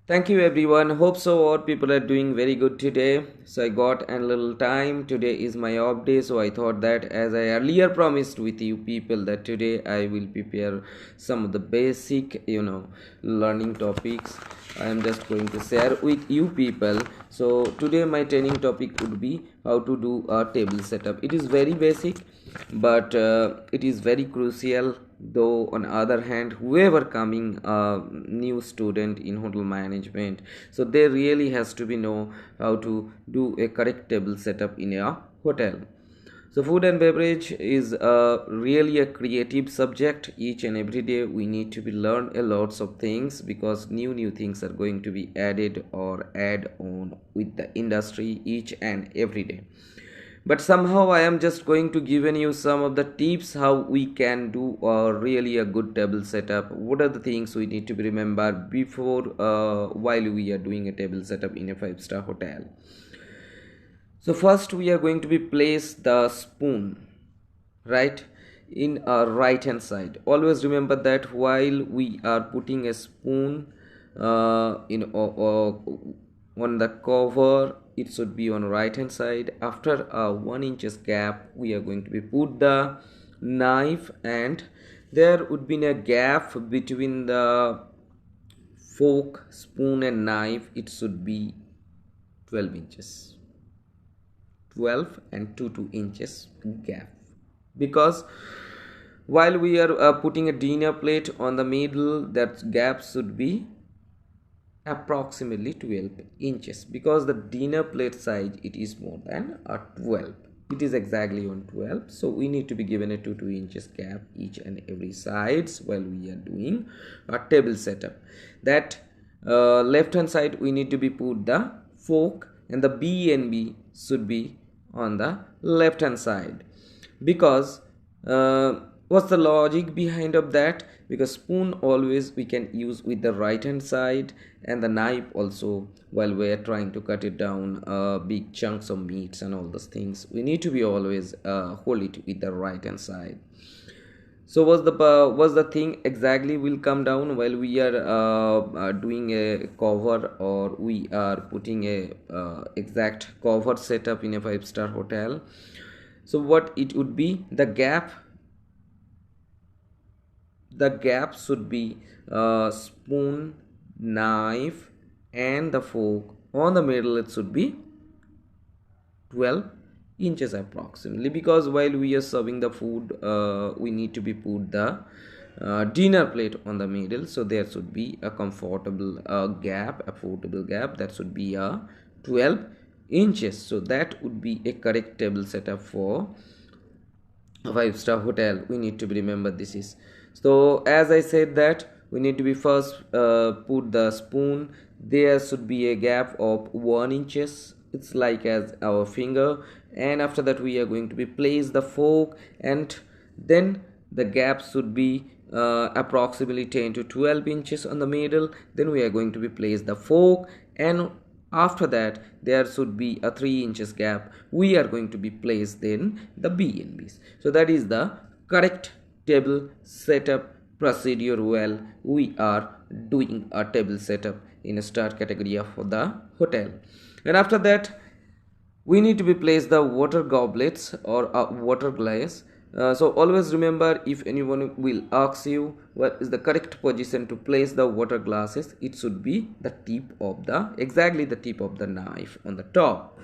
Thank you everyone. Hope so all people are doing very good today. So I got a little time. Today is my off day, so I thought that as I earlier promised with you people that today I will prepare some of the basic, learning topics. I am just going to share with you people. So today my training topic would be how to do a table setup. It is very basic, but it is very crucial. Though on the other hand, whoever coming new student in hotel management, so they really has to be know how to do a correct table setup in a hotel. So food and beverage is really a creative subject. Each and every day we need to be learn a lots of things because new things are going to be added or add on with the industry each and every day. But somehow I am just going to given you some of the tips how we can do really a good table setup. What are the things we need to be remember before while we are doing a table setup in a 5-star hotel. So first we are going to be place the spoon right in our right hand side. Always remember that while we are putting a spoon on the cover, it should be on right hand side. After a 1 inches gap we are going to be put the knife, and there would be a gap between the fork, spoon and knife. It should be 12 inches, 12 and 2 inches gap, because while we are putting a dinner plate on the middle, that gap should be approximately 12 inches, because the dinner plate size it is more than a 12. It is exactly on 12, so we need to be given a 2 inches gap each and every sides while we are doing a table setup. That left hand side we need to be put the fork, and the B and B should be on the left hand side, because what's the logic behind of that? Because spoon always we can use with the right hand side, and the knife also while we are trying to cut it down big chunks of meats and all those things, we need to be always hold it with the right hand side. So was the thing exactly will come down while we are doing a cover, or we are putting a exact cover setup in a 5-star hotel. So what it would be, the gap should be spoon, knife and the fork. On the middle it should be 12 inches approximately, because while we are serving the food we need to be put the dinner plate on the middle, so there should be a comfortable gap, affordable gap, that should be a 12 inches. So that would be a correct table setup for a 5-star hotel. We need to be remember this is. So as I said that we need to be first put the spoon. There should be a gap of 1 inches, it's like as our finger, and after that we are going to be place the fork, and then the gap should be approximately 10 to 12 inches on the middle. Then we are going to be place the fork, and after that there should be a 3 inches gap. We are going to be placed then the B and B's. So that is the correct table setup procedure while we are doing a table setup in a star category of the hotel. And after that we need to be place the water goblets or a water glass. So always remember, if anyone will ask you what is the correct position to place the water glasses, it should be the tip of the exactly the tip of the knife on the top.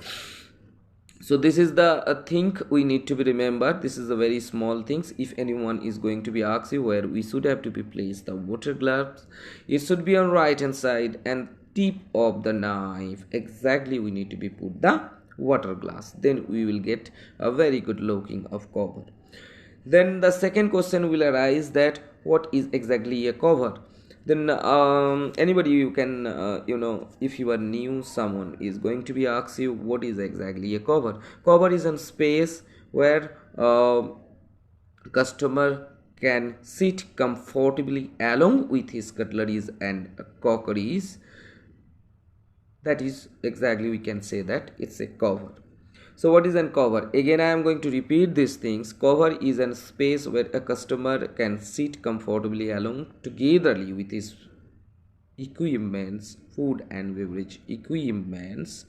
So this is the thing we need to be remember. This is a very small things. If anyone is going to be ask you where we should have to be placed the water glass, it should be on right hand side, and tip of the knife exactly we need to be put the water glass. Then we will get a very good looking of cover. Then the second question will arise that what is exactly a cover. Then anybody you can if you are new, someone is going to be ask you what is exactly a cover. Cover is a space where customer can sit comfortably along with his cutleries and crockeries. That is exactly we can say that it's a cover. So what is an cover? Again I am going to repeat these things. Cover is a space where a customer can sit comfortably along togetherly with his equipments, food and beverage equipments,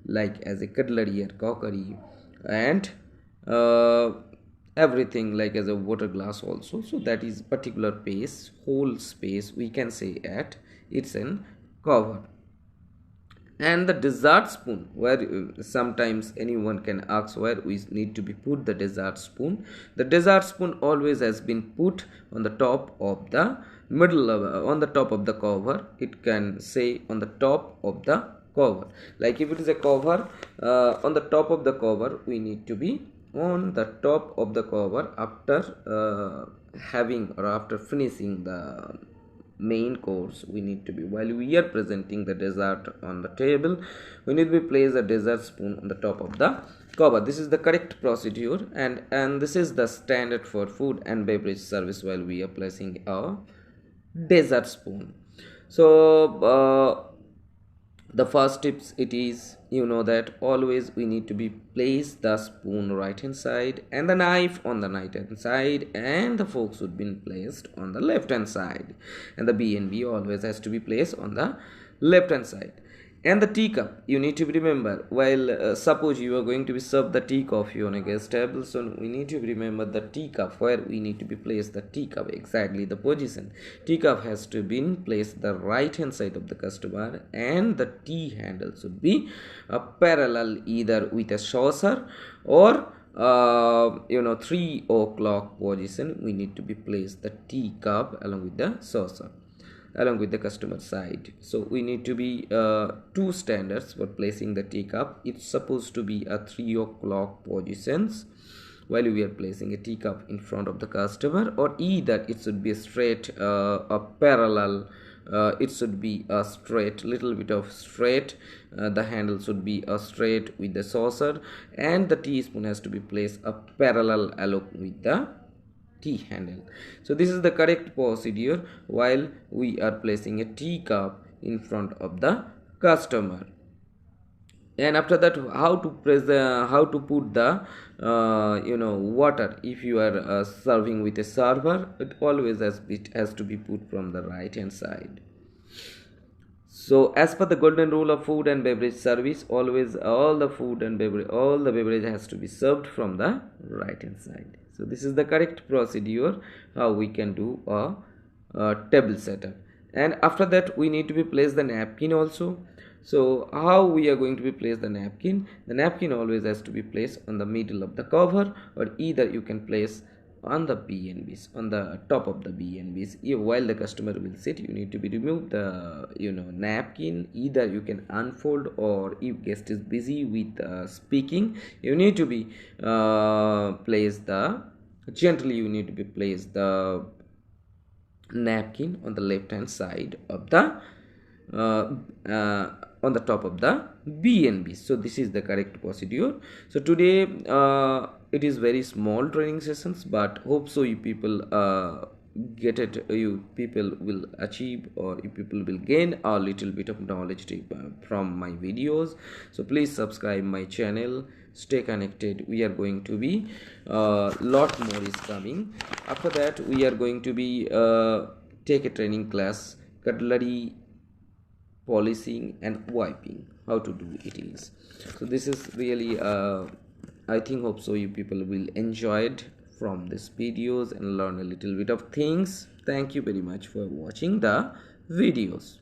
like as a cutlery or crockery, and uh, everything like as a water glass also. So that is particular space, whole space we can say at it's an cover. And the dessert spoon, where sometimes anyone can ask where we need to be put the dessert spoon. The dessert spoon always has been put on the top of the middle on the top of the cover. It can say on the top of the cover, like if it is a cover, on the top of the cover we need to be on the top of the cover after having or after finishing the main course. We need to be, while we are presenting the dessert on the table, we need to place a dessert spoon on the top of the cover. This is the correct procedure, and this is the standard for food and beverage service while we are placing our dessert spoon. So the first tips it is, you know, that always we need to be place the spoon right hand side and the knife on the right hand side, and the fork should be placed on the left hand side, and the B&B always has to be placed on the left hand side. And the teacup, you need to remember, while suppose you are going to be served the tea coffee on a guest table, so we need to remember the teacup, where we need to be placed the teacup, exactly the position. Teacup has to be placed the right hand side of the customer, and the tea handle should be parallel either with a saucer or 3 o'clock position. We need to be placed the teacup along with the saucer, along with the customer side. So we need to be two standards for placing the teacup. It's supposed to be a 3 o'clock positions while we are placing a teacup in front of the customer, or either it should be straight, a parallel, it should be a straight, little bit of straight, the handle should be a straight with the saucer, and the teaspoon has to be placed a parallel along with the tea handle. So this is the correct procedure while we are placing a teacup in front of the customer. And after that, how to put the water. If you are serving with a server, it has to be put from the right hand side. So as per the golden rule of food and beverage service, always all the beverage has to be served from the right hand side. So this is the correct procedure how we can do a table setup. And after that, we need to be place the napkin also. So how we are going to be place the napkin? The napkin always has to be placed on the middle of the cover, or either you can place on the B&Bs, on the top of the B&Bs. While the customer will sit, you need to be remove the napkin. Either you can unfold, or if guest is busy with speaking, you need to be place the gently you need to be place the napkin on the left hand side of the on the top of the B&B. So this is the correct procedure. So today it is very small training sessions, but hope so you people get it. You people will achieve, or you people will gain a little bit of knowledge from my videos. So please subscribe my channel, stay connected. We are going to be lot more is coming. After that, we are going to be take a training class, cutlery polishing and wiping, how to do it is. So this is really I think hope so you people will enjoy it from these videos and learn a little bit of things. Thank you very much for watching the videos.